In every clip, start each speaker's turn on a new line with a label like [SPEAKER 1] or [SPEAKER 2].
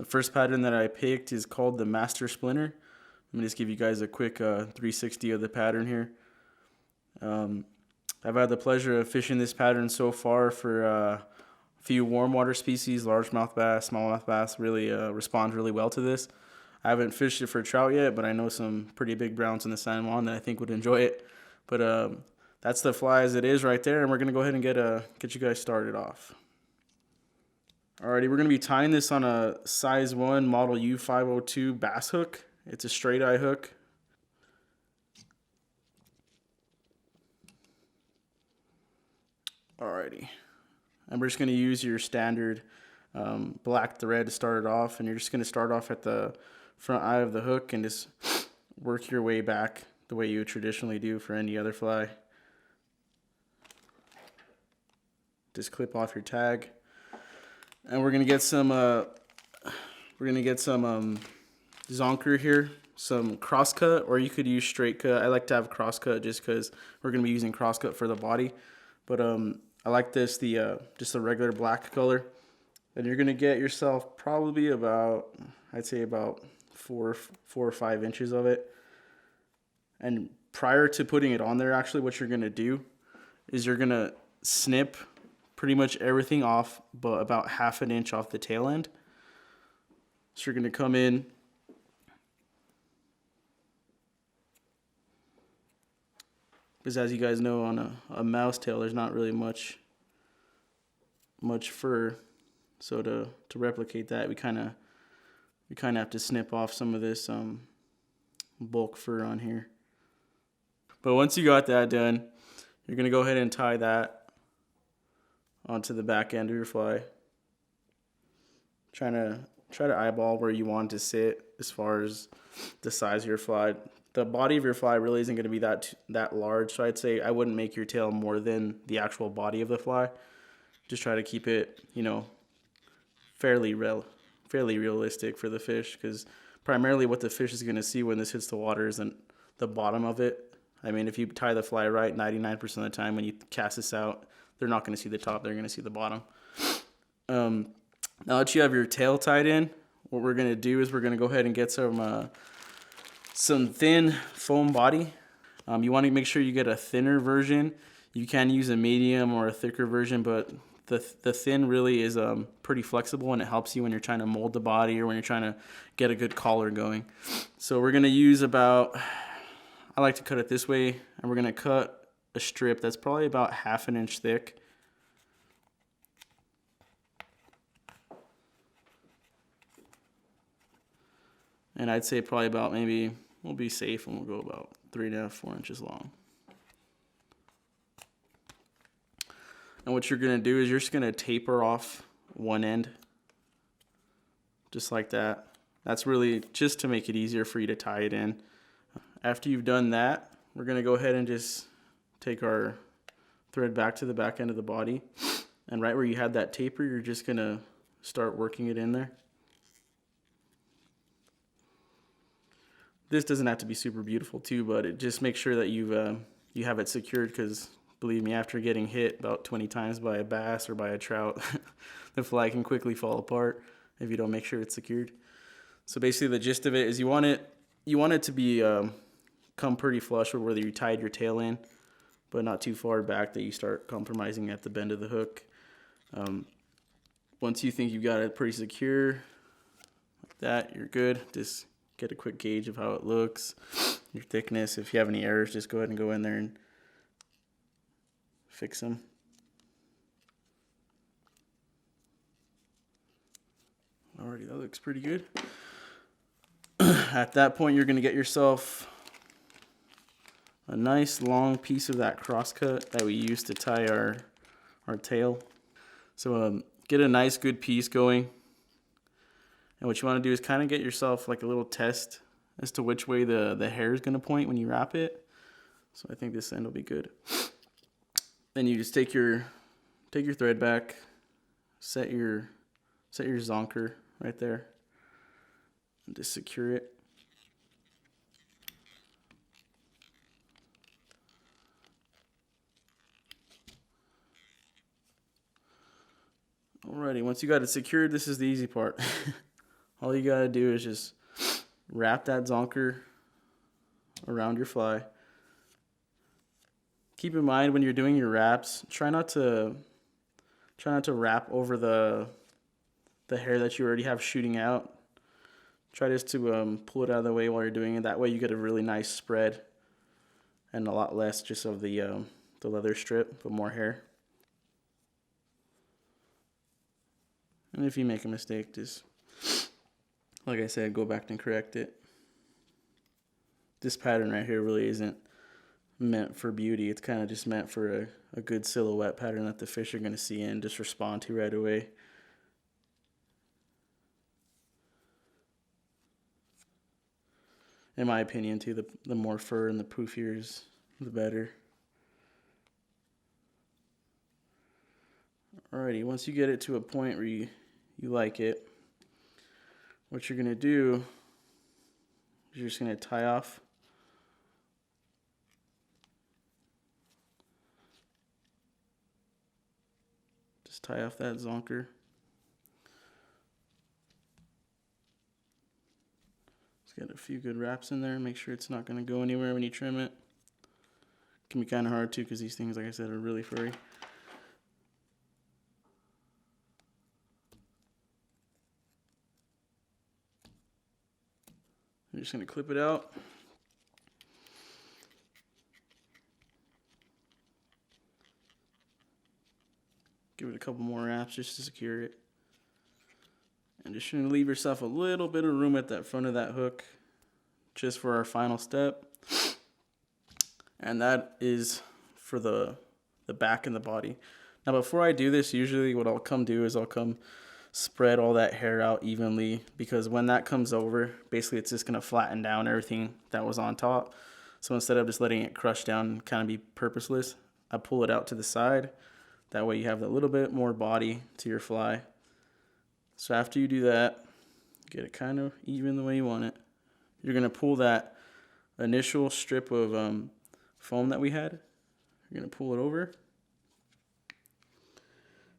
[SPEAKER 1] The first pattern that I picked is called the Master Splinter. Let me just give you guys a quick 360 of the pattern here. I've had the pleasure of fishing this pattern so far for a few warm water species, largemouth bass, smallmouth bass really respond really well to this. I haven't fished it for trout yet, but I know some pretty big browns in the San Juan that I think would enjoy it. But that's the fly as it is right there, and we're gonna go ahead and get you guys started off. Alrighty, we're gonna be tying this on a size 1 model U502 bass hook. It's a straight eye hook. Alrighty, and we're just gonna use your standard black thread to start it off, and you're just gonna start off at the front eye of the hook and just work your way back the way you would traditionally do for any other fly. Just clip off your tag, and we're gonna get some zonker here, some cross cut, or you could use straight cut. I like to have cross cut just because we're gonna be using cross cut for the body, but I like this just the regular black color. And you're gonna get yourself probably about, I'd say about 4 or 5 inches of it. And prior to putting it on there, actually what you're gonna do is you're gonna snip pretty much everything off but about 1/2 inch off the tail end. So you're gonna come in because, as you guys know, on a mouse tail there's not really much fur. So to replicate that, we kind of have to snip off some of this bulk fur on here. But once you got that done, you're gonna go ahead and tie that onto the back end of your fly. Try to eyeball where you want it to sit as far as the size of your fly. The body of your fly really isn't going to be that large, so I'd say I wouldn't make your tail more than the actual body of the fly. Just try to keep it, fairly realistic for the fish, because primarily what the fish is going to see when this hits the water isn't the bottom of it. I mean, if you tie the fly right 99% of the time when you cast this out, they're not going to see the top, they're going to see the bottom. Now that you have your tail tied in, what we're going to do is we're going to go ahead and get some thin foam body. You want to make sure you get a thinner version. You can use a medium or a thicker version, but the thin really is pretty flexible, and it helps you when you're trying to mold the body or when you're trying to get a good collar going. So we're going to use I like to cut it this way, and we're going to cut a strip that's probably about 1/2 inch thick. And I'd say probably about, maybe we'll be safe and we'll go about 3.5 to 4 inches long. And what you're gonna do is you're just gonna taper off one end, just like that. That's really just to make it easier for you to tie it in. After you've done that, we're gonna go ahead and just take our thread back to the back end of the body, and right where you had that taper, you're just gonna start working it in there. This doesn't have to be super beautiful too, but it just makes sure that you have it secured, because believe me, after getting hit about 20 times by a bass or by a trout, the fly can quickly fall apart if you don't make sure it's secured. So basically the gist of it is you want it to be come pretty flush with where you tied your tail in, but not too far back that you start compromising at the bend of the hook. Once you think you've got it pretty secure like that, you're good. Just get a quick gauge of how it looks, your thickness. If you have any errors, just go ahead and go in there and fix them. Alrighty, that looks pretty good. At that point, you're going to get yourself a nice long piece of that cross cut that we use to tie our tail. So get a nice good piece going. And what you want to do is kind of get yourself like a little test as to which way the hair is going to point when you wrap it. So I think this end will be good. Then you just take your thread back, set your zonker right there, and just secure it. Alrighty, once you got it secured, this is the easy part. All you gotta do is just wrap that zonker around your fly. Keep in mind when you're doing your wraps, try not to wrap over the hair that you already have shooting out. Try just to pull it out of the way while you're doing it. That way you get a really nice spread and a lot less just of the leather strip, but more hair. And if you make a mistake, just, like I said, go back and correct it. This pattern right here really isn't meant for beauty. It's kind of just meant for a good silhouette pattern that the fish are going to see and just respond to right away. In my opinion, too, the more fur and the poofier, the better. Alrighty, once you get it to a point where you like it, what you're gonna do is you're just gonna tie off that zonker. Let's get a few good wraps in there. Make sure it's not gonna go anywhere when you trim it. It can be kind of hard too because these things, like I said, are really furry. I'm just going to clip it out. Give it a couple more wraps just to secure it. And just going to leave yourself a little bit of room at that front of that hook just for our final step. And that is for the back and the body. Now before I do this, usually what I'll come do is I'll come spread all that hair out evenly, because when that comes over, basically it's just going to flatten down everything that was on top. So instead of just letting it crush down and kind of be purposeless, I pull it out to the side. That way you have a little bit more body to your fly. So after you do that, get it kind of even the way you want it. You're going to pull that initial strip of foam that we had. You're going to pull it over.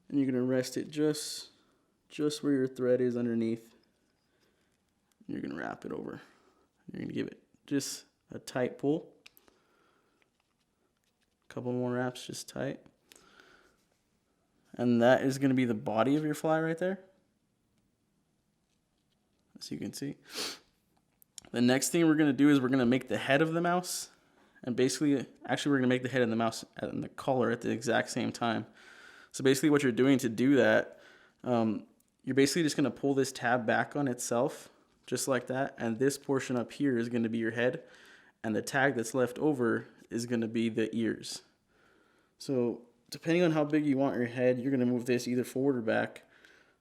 [SPEAKER 1] And you're going to rest it just where your thread is underneath. You're going to wrap it over. You're going to give it just a tight pull. A couple more wraps, just tight. And that is going to be the body of your fly right there. As you can see. The next thing we're going to do is we're going to make the head of the mouse. And basically, actually we're going to make the head of the mouse and the collar at the exact same time. So basically what you're doing to do that, you're basically just going to pull this tab back on itself, just like that. And this portion up here is going to be your head. And the tag that's left over is going to be the ears. So depending on how big you want your head, you're going to move this either forward or back.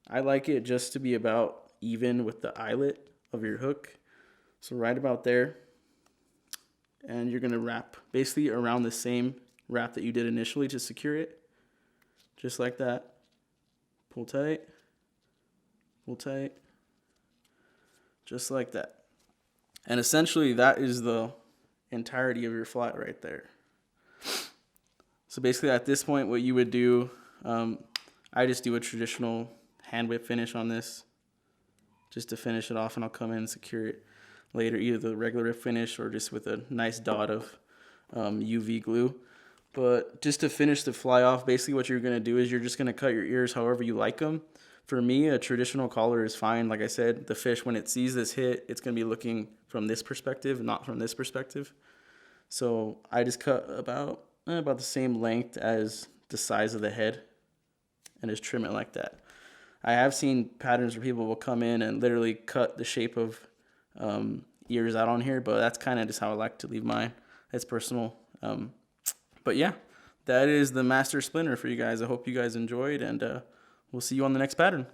[SPEAKER 1] I like it just to be about even with the eyelet of your hook. So right about there. And you're going to wrap basically around the same wrap that you did initially to secure it. Just like that. Pull tight. Pull tight. Just like that. And essentially that is the entirety of your fly right there. So basically at this point what you would do, I just do a traditional hand whip finish on this just to finish it off, and I'll come in and secure it later, either the regular whip finish or just with a nice dot of UV glue. But just to finish the fly off, basically what you're going to do is you're just going to cut your ears however you like them. For me, a traditional collar is fine. Like I said, the fish, when it sees this hit, it's going to be looking from this perspective, not from this perspective. So I just cut about the same length as the size of the head and just trim it like that. I have seen patterns where people will come in and literally cut the shape of ears out on here, but that's kind of just how I like to leave mine. It's personal. But yeah, that is the Master Splinter for you guys. I hope you guys enjoyed, and we'll see you on the next pattern.